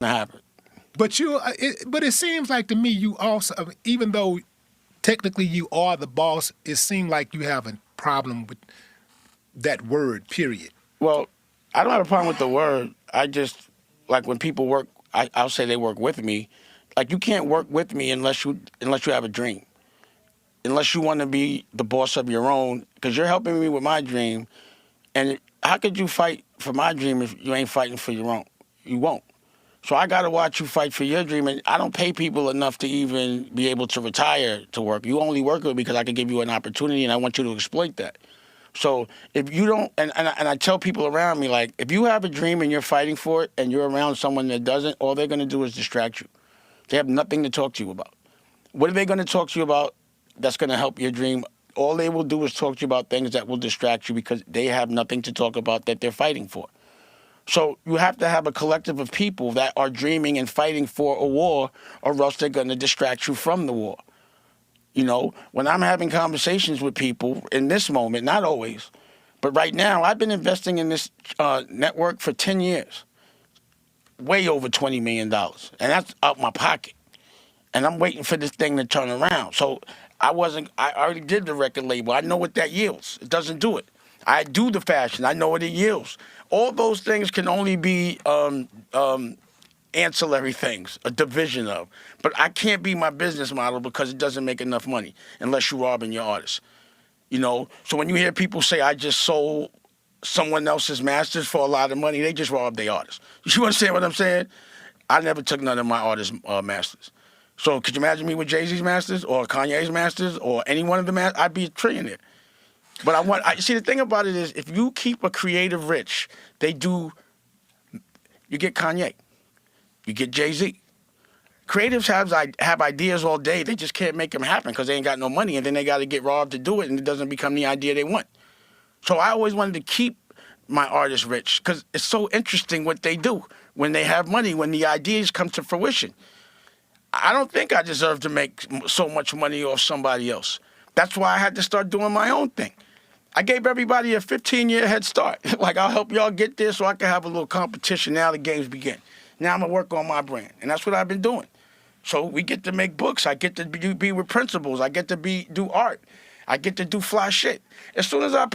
to happen. But but it seems like to me you also, I mean, even though technically you are the boss, it seems like you have a problem with that word. Period. Well, I don't have a problem with the word. I just like when people work. I'll say they work with me. Like you can't work with me unless you have a dream, unless you want to be the boss of your own. Because you're helping me with my dream, and how could you fight for my dream if you ain't fighting for your own? You won't. So I got to watch you fight for your dream, and I don't pay people enough to even be able to retire to work. You only work with me because I can give you an opportunity, and I want you to exploit that. So if you don't, and I tell people around me, like, if you have a dream and you're fighting for it and you're around someone that doesn't, all they're going to do is distract you. They have nothing to talk to you about. What are they going to talk to you about that's going to help your dream? All they will do is talk to you about things that will distract you because they have nothing to talk about that they're fighting for. So you have to have a collective of people that are dreaming and fighting for a war, or else they're going to distract you from the war. You know, when I'm having conversations with people in this moment, not always, but right now, I've been investing in this network for 10 years, way over $20 million. And that's out my pocket. And I'm waiting for this thing to turn around. So I already did the record label. I know what that yields. It doesn't do it. I do the fashion. I know what it yields. All those things can only be ancillary things, a division of. But I can't be my business model because it doesn't make enough money unless you're robbing your artists. You know, so when you hear people say I just sold someone else's masters for a lot of money, they just robbed their artists. You understand what I'm saying? I never took none of my artists' masters. So could you imagine me with Jay-Z's masters or Kanye's masters or any one of the masters? I'd be a trillionaire. But see, the thing about it is if you keep a creative rich, you get Kanye. You get Jay-Z. Creatives have ideas all day. They just can't make them happen because they ain't got no money, and then they got to get robbed to do it, and it doesn't become the idea they want. So I always wanted to keep my artists rich because it's so interesting what they do when they have money, when the ideas come to fruition. I don't think I deserve to make so much money off somebody else. That's why I had to start doing my own thing. I gave everybody a 15-year head start. Like, I'll help y'all get there so I can have a little competition. Now the games begin. Now I'm going to work on my brand. And that's what I've been doing. So we get to make books. I get to be with principals. I get to do art. I get to do fly shit. As soon as I